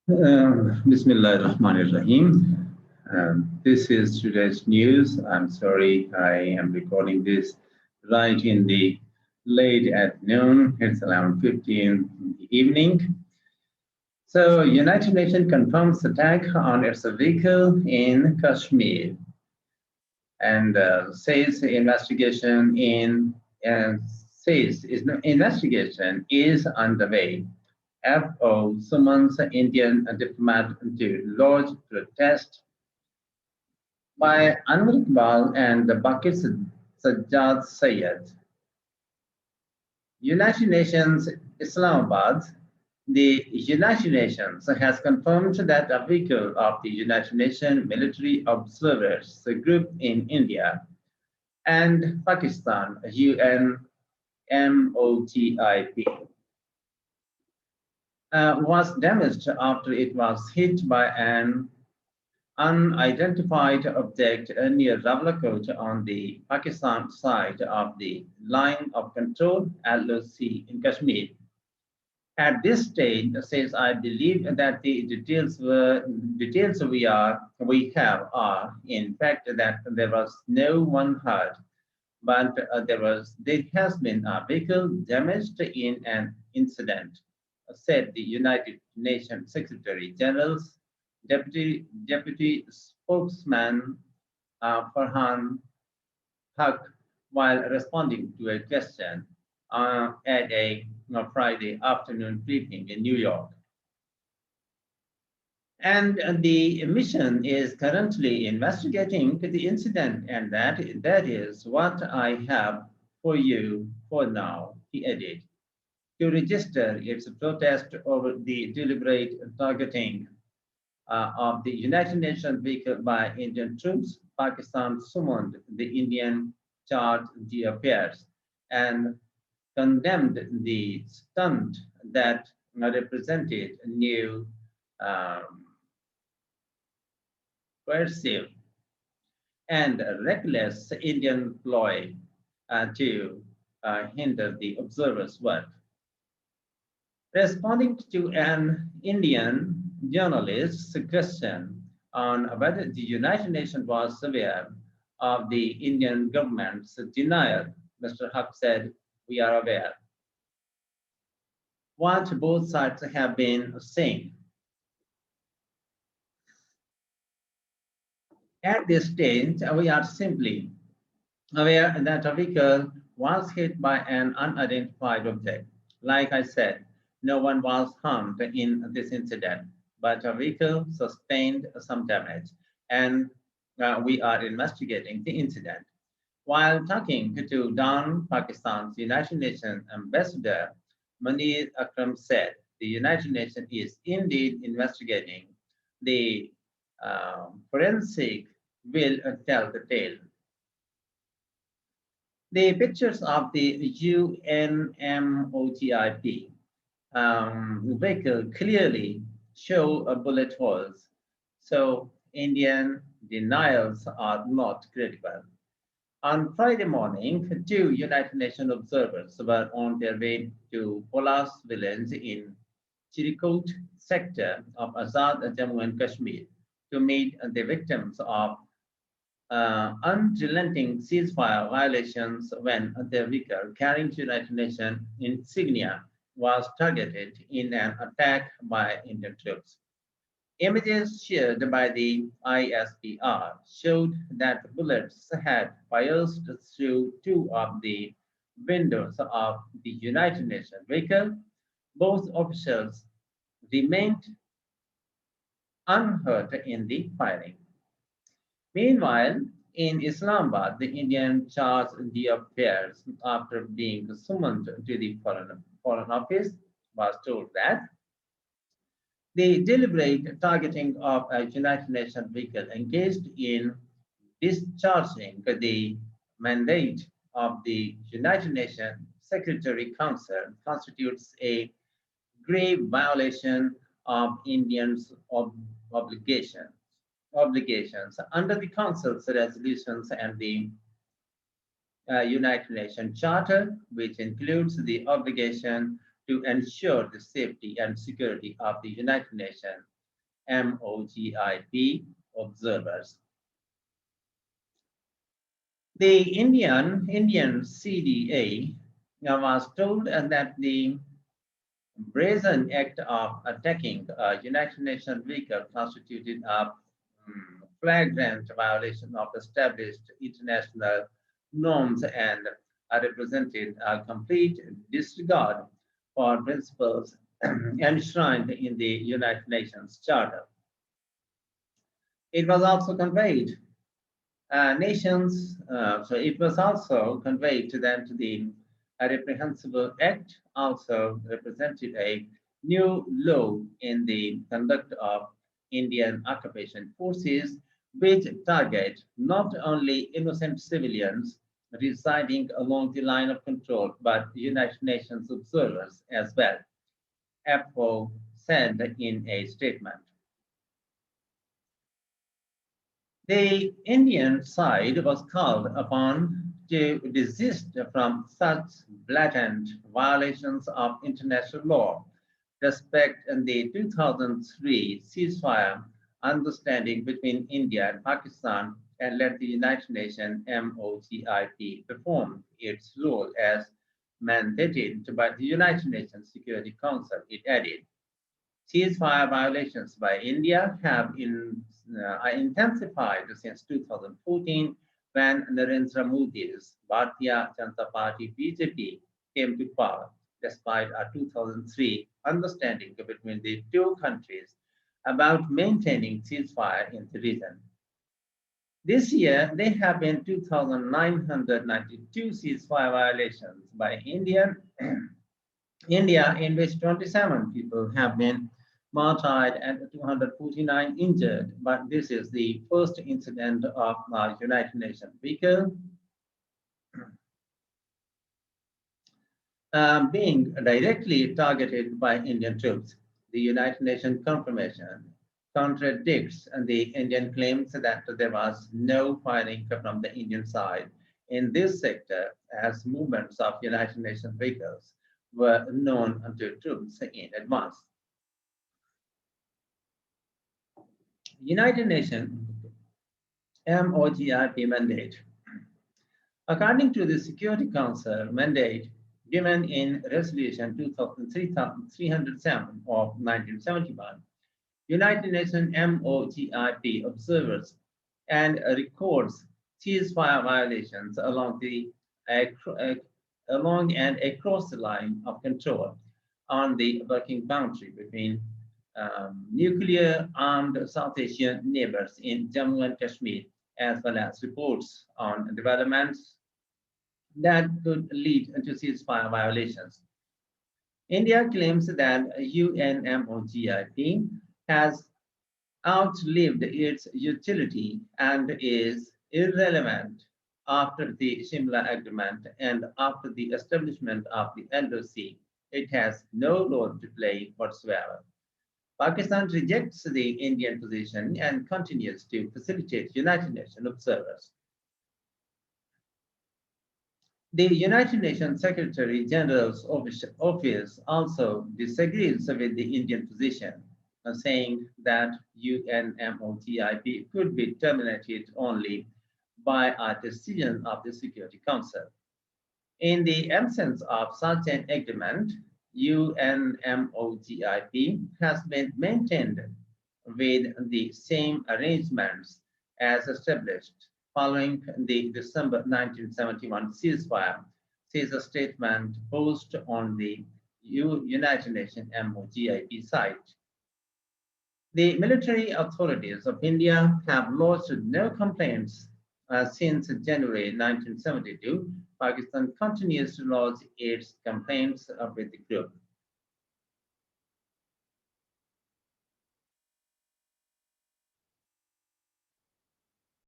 Bismillah ar-Rahman ar-Rahim. This is today's news. I'm sorry I am recording this right in the late afternoon. It's around 15 in the evening. So, United Nations confirms attack on its vehicle in Kashmir and uh, says investigation is underway. FO summons Indian diplomat to lodge protest by Anwar Iqbal and the Bakir Sajjad Sayed. United Nations Islamabad. The United Nations has confirmed that a vehicle of the United Nations military observers group in India and Pakistan, UNMOTIP, was damaged after it was hit by an unidentified object near Rawalakot on the Pakistan side of the line of control LOC in Kashmir. At this stage, says I believe that the details we have are in fact that there was no one hurt, but there has been a vehicle damaged in an incident, said the United Nations Secretary General's deputy spokesman Farhan Haq while responding to a question at a Friday afternoon briefing in New York. And the mission is currently investigating the incident, and that is what I have for you for now, he added, to register its protest over the deliberate targeting of the United Nations vehicle by Indian troops. Pakistan summoned the Indian charged the affairs and condemned the stunt that represented new um, coercive and reckless Indian ploy to hinder the observers' work. Responding to an Indian journalist's question on whether the United Nations was aware of the Indian government's denial, Mr. Huck said, "We are aware." What both sides have been saying. At this stage, we are simply aware that a vehicle was hit by an unidentified object. Like I said, no one was harmed in this incident, but a vehicle sustained some damage, and we are investigating the incident. While talking to Dawn, Pakistan's United Nations ambassador, Munir Akram said the United Nations is indeed investigating. The forensic will tell the tale. The pictures of the UNMOTIP vehicle clearly show bullet holes, so Indian denials are not credible. On Friday morning, two United Nations observers were on their way to Polas village in Chirikot sector of Azad Jammu and Kashmir to meet the victims of unrelenting ceasefire violations when their vehicle carrying United Nations insignia was targeted in an attack by Indian troops. Images shared by the ISPR showed that bullets had pierced through two of the windows of the United Nations vehicle. Both officials remained unhurt in the firing. Meanwhile, in Islamabad, the Indian charged the affairs after being summoned to the Foreign Office was told that the deliberate targeting of a United Nations vehicle engaged in discharging the mandate of the United Nations Secretary Council constitutes a grave violation of Indians' obligations obligations under the Council's resolutions and the United Nations Charter, which includes the obligation to ensure the safety and security of the United Nations MOGIP observers. The Indian CDA was told that the brazen act of attacking a United Nations vehicle constituted a flagrant violation of established international norms and represented a complete disregard for principles enshrined in the United Nations Charter. It was also conveyed it was also conveyed to them to the reprehensible act also represented a new law in the conduct of Indian occupation forces, which target not only innocent civilians residing along the line of control, but United Nations observers as well, FO said in a statement. The Indian side was called upon to desist from such blatant violations of international law, respect the 2003 ceasefire understanding between India and Pakistan, and let the United Nations MOGIP perform its role as mandated by the United Nations Security Council, it added. Ceasefire violations by India have intensified since 2014 when Narendra Modi's Bharatiya Janata Party BJP came to power, despite a 2003 understanding between the two countries about maintaining ceasefire in the region. This year, there have been 2,992 ceasefire violations by India, in which 27 people have been martyred and 249 injured. But this is the first incident of our United Nations vehicle being directly targeted by Indian troops. The United Nations confirmation contradicts the Indian claims that there was no firing from the Indian side in this sector, as movements of United Nations vehicles were known to troops in advance. United Nations MOGIP mandate. According to the Security Council mandate given in Resolution 2307 of 1971, United Nations MOGIP observers and records ceasefire violations along and across the line of control on the working boundary between nuclear armed South Asian neighbors in Jammu and Kashmir, as well as reports on developments that could lead to ceasefire violations. India claims that UNMOGIP has outlived its utility and is irrelevant after the Shimla Agreement and after the establishment of the LOC. It has no role to play whatsoever. Pakistan rejects the Indian position and continues to facilitate United Nations observers. The United Nations Secretary General's office also disagrees with the Indian position, saying that UNMOGIP could be terminated only by a decision of the Security Council. In the absence of such an agreement, UNMOGIP has been maintained with the same arrangements as established following the December 1971 ceasefire, says a statement posted on the United Nations MOGIP site. The military authorities of India have lodged no complaints since January 1972. Pakistan continues to lodge its complaints with the group.